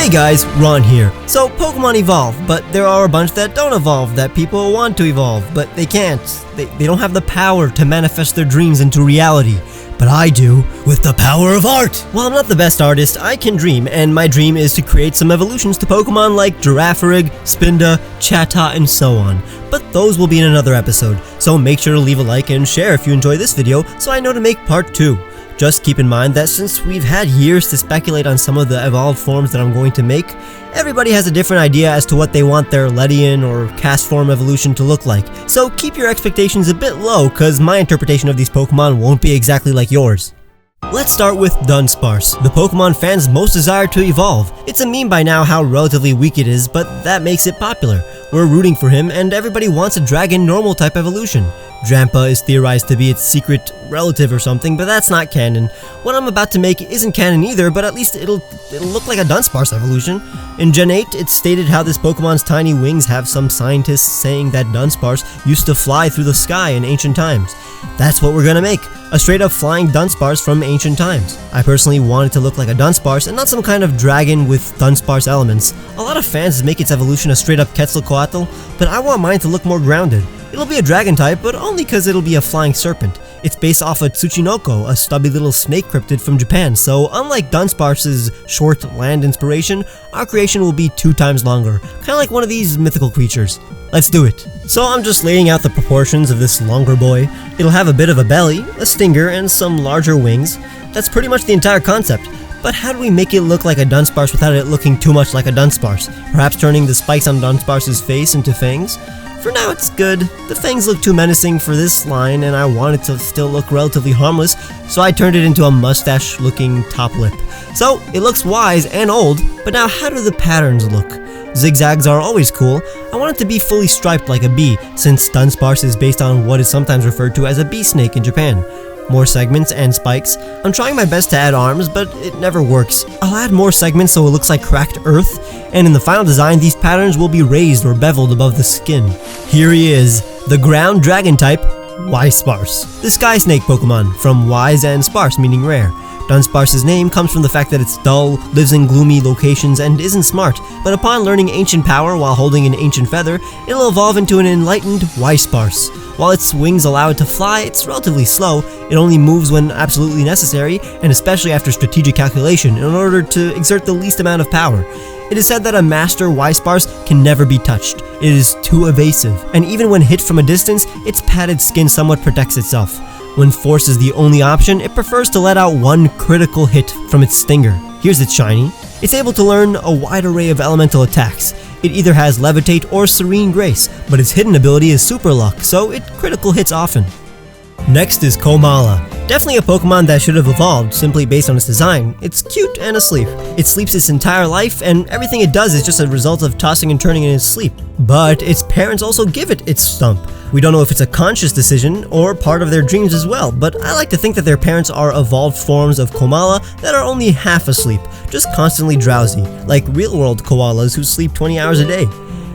Hey guys, Ron here. So Pokemon evolve, but there are a bunch that don't evolve that people want to evolve, but they can't. They don't have the power to manifest their dreams into reality. But I do, with the power of art! While I'm not the best artist, I can dream, and my dream is to create some evolutions to Pokemon like Girafarig, Spinda, Chatot, and so on. But those will be in another episode, so make sure to leave a like and share if you enjoy this video so I know to make part 2. Just keep in mind that since we've had years to speculate on some of the evolved forms that I'm going to make, everybody has a different idea as to what they want their Ledian or cast form evolution to look like. So keep your expectations a bit low, cause my interpretation of these Pokemon won't be exactly like yours. Let's start with Dunsparce, the Pokemon fans most desire to evolve. It's a meme by now how relatively weak it is, but that makes it popular. We're rooting for him, and everybody wants a dragon normal type evolution. Drampa is theorized to be its secret relative or something, but that's not canon. What I'm about to make isn't canon either, but at least it'll look like a Dunsparce evolution. In Gen 8, it's stated how this Pokemon's tiny wings have some scientists saying that Dunsparce used to fly through the sky in ancient times. That's what we're gonna make, a straight up flying Dunsparce from ancient times. I personally want it to look like a Dunsparce and not some kind of dragon with Dunsparce elements. A lot of fans make its evolution a straight up Quetzalcoatl, but I want mine to look more grounded. It'll be a dragon type, but only because it'll be a flying serpent. It's based off of Tsuchinoko, a stubby little snake cryptid from Japan, so unlike Dunsparce's short land inspiration, our creation will be 2 times longer, kinda like one of these mythical creatures. Let's do it. So I'm just laying out the proportions of this longer boy. It'll have a bit of a belly, a stinger, and some larger wings. That's pretty much the entire concept. But how do we make it look like a Dunsparce without it looking too much like a Dunsparce? Perhaps turning the spikes on Dunsparce's face into fangs? For now it's good. The fangs look too menacing for this line and I want it to still look relatively harmless, so I turned it into a mustache looking top lip. So it looks wise and old, but now how do the patterns look? Zigzags are always cool. I want it to be fully striped like a bee, since Dunsparce is based on what is sometimes referred to as a bee snake in Japan. More segments and spikes. I'm trying my best to add arms, but it never works. I'll add more segments so it looks like cracked earth, and in the final design these patterns will be raised or beveled above the skin. Here he is, the ground dragon type, Wisparce. The sky snake Pokemon, from wise and sparse meaning rare. Dunsparce's name comes from the fact that it's dull, lives in gloomy locations, and isn't smart, but upon learning ancient power while holding an ancient feather, it'll evolve into an enlightened Wisparce. While its wings allow it to fly, it's relatively slow. It only moves when absolutely necessary, and especially after strategic calculation, in order to exert the least amount of power. It is said that a master Wisparce can never be touched. It is too evasive, and even when hit from a distance, its padded skin somewhat protects itself. When force is the only option, it prefers to let out one critical hit from its stinger. Here's its shiny. It's able to learn a wide array of elemental attacks. It either has Levitate or Serene Grace, but its hidden ability is Super Luck, so it critical hits often. Next is Komala. Definitely a Pokemon that should have evolved simply based on its design. It's cute and asleep. It sleeps its entire life, and everything it does is just a result of tossing and turning in its sleep. But its parents also give it its stump. We don't know if it's a conscious decision or part of their dreams as well, but I like to think that their parents are evolved forms of Komala that are only half asleep, just constantly drowsy, like real-world koalas who sleep 20 hours a day.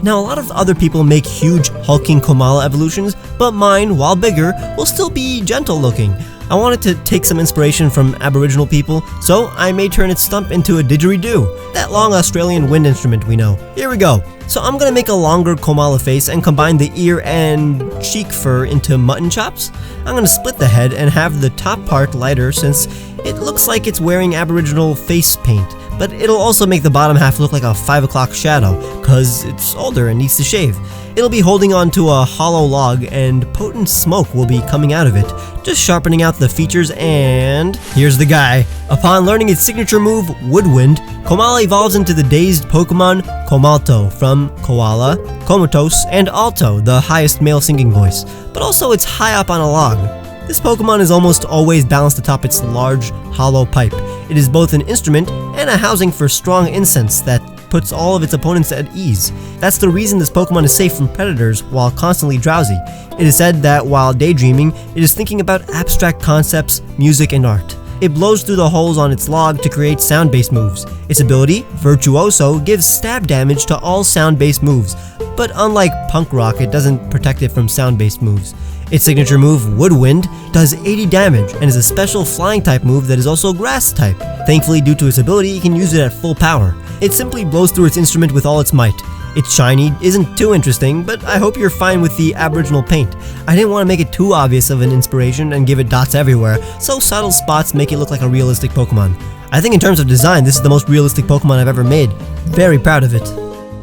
Now, a lot of other people make huge, hulking Komala evolutions, but mine, while bigger, will still be gentle-looking. I wanted to take some inspiration from Aboriginal people, so I may turn its stump into a didgeridoo, that long Australian wind instrument we know. Here we go. So I'm gonna make a longer Komala face and combine the ear and cheek fur into mutton chops. I'm gonna split the head and have the top part lighter since it looks like it's wearing Aboriginal face paint, but it'll also make the bottom half look like a 5 o'clock shadow, cause it's older and needs to shave. It'll be holding onto a hollow log and potent smoke will be coming out of it, just sharpening out the features, and here's the guy. Upon learning its signature move, Woodwind, Komala evolves into the dazed Pokemon Komalto from Koala, Comatose, and Alto, the highest male singing voice, but also it's high up on a log. This Pokemon is almost always balanced atop its large, hollow pipe. It is both an instrument and a housing for strong incense that puts all of its opponents at ease. That's the reason this Pokemon is safe from predators while constantly drowsy. It is said that while daydreaming, it is thinking about abstract concepts, music, and art. It blows through the holes on its log to create sound-based moves. Its ability, Virtuoso, gives stab damage to all sound-based moves, but unlike Punk Rock, it doesn't protect it from sound-based moves. Its signature move, Woodwind, does 80 damage and is a special flying type move that is also grass type. Thankfully, due to its ability, you can use it at full power. It simply blows through its instrument with all its might. Its shiny isn't too interesting, but I hope you're fine with the aboriginal paint. I didn't want to make it too obvious of an inspiration and give it dots everywhere, so subtle spots make it look like a realistic Pokemon. I think in terms of design, this is the most realistic Pokemon I've ever made. Very proud of it.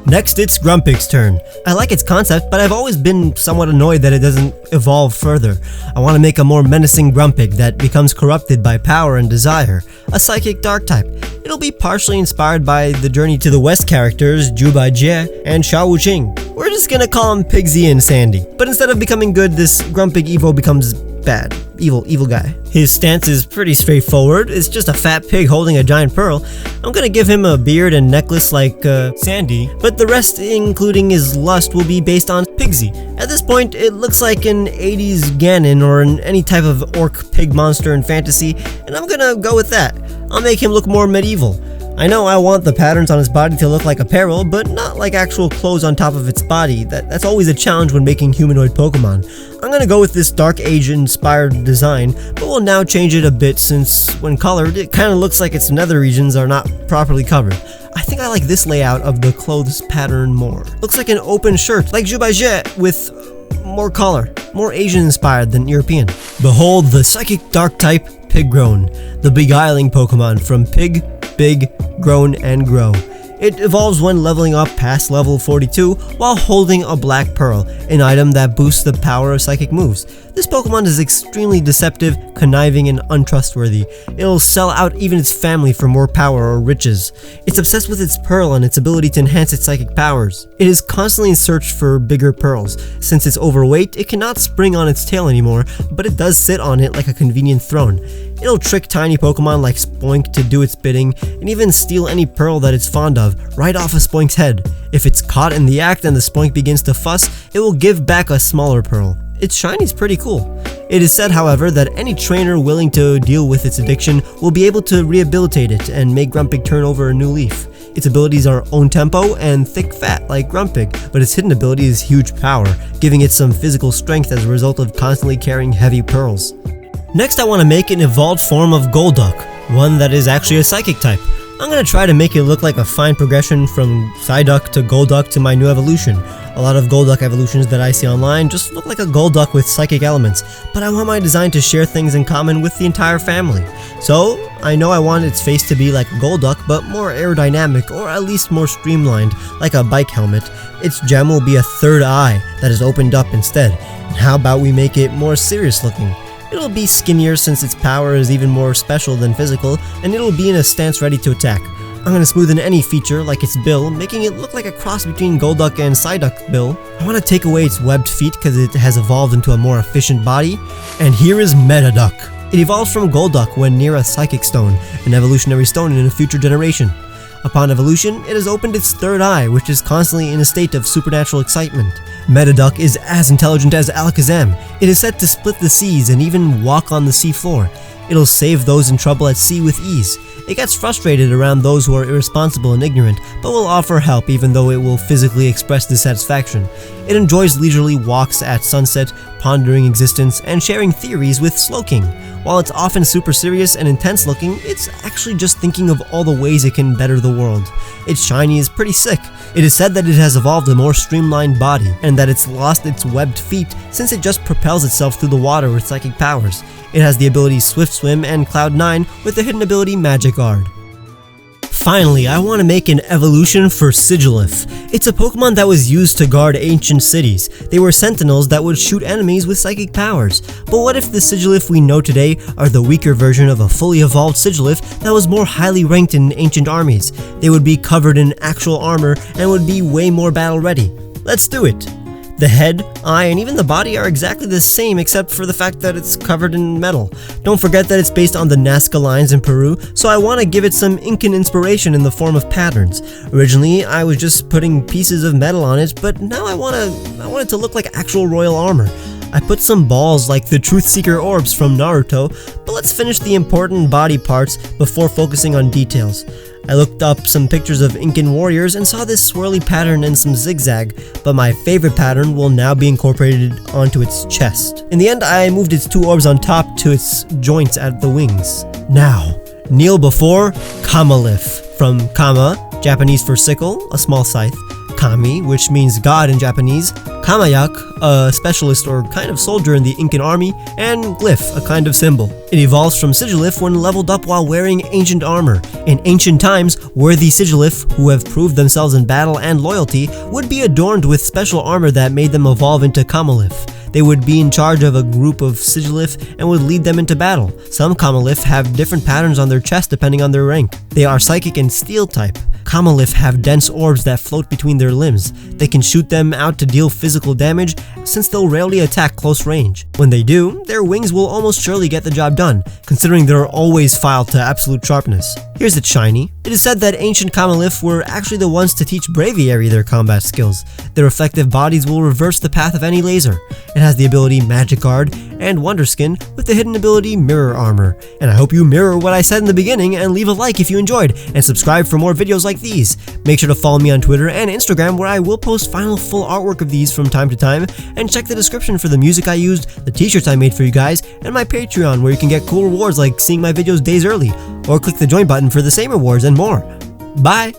Next, it's Grumpig's turn. I like its concept, but I've always been somewhat annoyed that it doesn't evolve further. I want to make a more menacing Grumpig that becomes corrupted by power and desire, a psychic dark type. It'll be partially inspired by the Journey to the West characters Zhubai Jie and Sha Wuqing. We're just gonna call him Pigsy and Sandy. But instead of becoming good, this Grumpig Evo becomes bad. Evil guy. His stance is pretty straightforward. It's just a fat pig holding a giant pearl. I'm gonna give him a beard and necklace like Sandy, but the rest, including his lust, will be based on Pigsy. At this point, it looks like an 80s Ganon or any type of orc pig monster in fantasy, and I'm gonna go with that. I'll make him look more medieval. I know I want the patterns on his body to look like apparel, but not like actual clothes on top of its body. That's always a challenge when making humanoid Pokemon. I'm gonna go with this Dark Age inspired design, but we'll now change it a bit since when colored, it kinda looks like its nether regions are not properly covered. I think I like this layout of the clothes pattern more. Looks like an open shirt, like Zhubai Jie, with more color, more Asian inspired than European. Behold the Psychic Dark type Piggrown, the beguiling Pokemon from Pig, Big, Grown, and Grow. It evolves when leveling up past level 42 while holding a black pearl, an item that boosts the power of psychic moves. This Pokemon is extremely deceptive, conniving, and untrustworthy. It'll sell out even its family for more power or riches. It's obsessed with its pearl and its ability to enhance its psychic powers. It is constantly in search for bigger pearls. Since it's overweight, it cannot spring on its tail anymore, but it does sit on it like a convenient throne. It'll trick tiny Pokemon like Spoink to do its bidding, and even steal any pearl that it's fond of, right off of Spoink's head. If it's caught in the act and the Spoink begins to fuss, it will give back a smaller pearl. Its shiny's pretty cool. It is said, however, that any trainer willing to deal with its addiction will be able to rehabilitate it and make Grumpig turn over a new leaf. Its abilities are own tempo and thick fat like Grumpig, but its hidden ability is huge power, giving it some physical strength as a result of constantly carrying heavy pearls. Next, I want to make an evolved form of Golduck, one that is actually a psychic type. I'm going to try to make it look like a fine progression from Psyduck to Golduck to my new evolution. A lot of Golduck evolutions that I see online just look like a Golduck with psychic elements, but I want my design to share things in common with the entire family. So, I know I want its face to be like a Golduck, but more aerodynamic, or at least more streamlined, like a bike helmet. Its gem will be a third eye that is opened up instead. And how about we make it more serious looking? It'll be skinnier since its power is even more special than physical, and it'll be in a stance ready to attack. I'm going to smoothen any feature like its bill, making it look like a cross between Golduck and Psyduck bill. I want to take away its webbed feet because it has evolved into a more efficient body. And here is Metaduck. It evolves from Golduck when near a Psychic Stone, an evolutionary stone in a future generation. Upon evolution, it has opened its third eye, which is constantly in a state of supernatural excitement. Metaduck is as intelligent as Alakazam. It is set to split the seas and even walk on the sea floor. It'll save those in trouble at sea with ease. It gets frustrated around those who are irresponsible and ignorant, but will offer help even though it will physically express dissatisfaction. It enjoys leisurely walks at sunset, pondering existence, and sharing theories with Slowking. While it's often super serious and intense looking, it's actually just thinking of all the ways it can better the world. Its shiny is pretty sick. It is said that it has evolved a more streamlined body, and that it's lost its webbed feet since it just propels itself through the water with psychic powers. It has the ability Swift Swim and Cloud 9 with the hidden ability Magic Guard. Finally, I want to make an evolution for Sigilyph. It's a Pokemon that was used to guard ancient cities. They were sentinels that would shoot enemies with psychic powers. But what if the Sigilyph we know today are the weaker version of a fully evolved Sigilyph that was more highly ranked in ancient armies? They would be covered in actual armor and would be way more battle ready. Let's do it! The head, eye, and even the body are exactly the same except for the fact that it's covered in metal. Don't forget that it's based on the Nazca lines in Peru, so I want to give it some Incan inspiration in the form of patterns. Originally, I was just putting pieces of metal on it, but now I want it to look like actual royal armor. I put some balls like the Truth Seeker orbs from Naruto, but let's finish the important body parts before focusing on details. I looked up some pictures of Incan warriors and saw this swirly pattern and some zigzag, but my favorite pattern will now be incorporated onto its chest. In the end, I moved its 2 orbs on top to its joints at the wings. Now, kneel before Kamalif, from Kama, Japanese for sickle, a small scythe, Kami, which means god in Japanese, Kamayak, a specialist or kind of soldier in the Incan army, and Glyph, a kind of symbol. It evolves from Sigilif when leveled up while wearing ancient armor. In ancient times, worthy Sigilif, who have proved themselves in battle and loyalty, would be adorned with special armor that made them evolve into Kamalif. They would be in charge of a group of Sigilif and would lead them into battle. Some Kamalif have different patterns on their chest depending on their rank. They are psychic and steel type. Kamalif have dense orbs that float between their limbs. They can shoot them out to deal physical damage, since they'll rarely attack close range. When they do, their wings will almost surely get the job done, considering they're always filed to absolute sharpness. Here's its shiny. It is said that ancient Kamalif were actually the ones to teach Braviary their combat skills. Their reflective bodies will reverse the path of any laser. It has the ability Magic Guard and Wonder Skin with the hidden ability Mirror Armor. And I hope you mirror what I said in the beginning and leave a like if you enjoyed, and subscribe for more videos like these. Make sure to follow me on Twitter and Instagram, where I will post final full artwork of these from time to time, and check the description for the music I used, the t-shirts I made for you guys, and my Patreon, where you can get cool rewards like seeing my videos days early, or click the join button for the same rewards and more. Bye!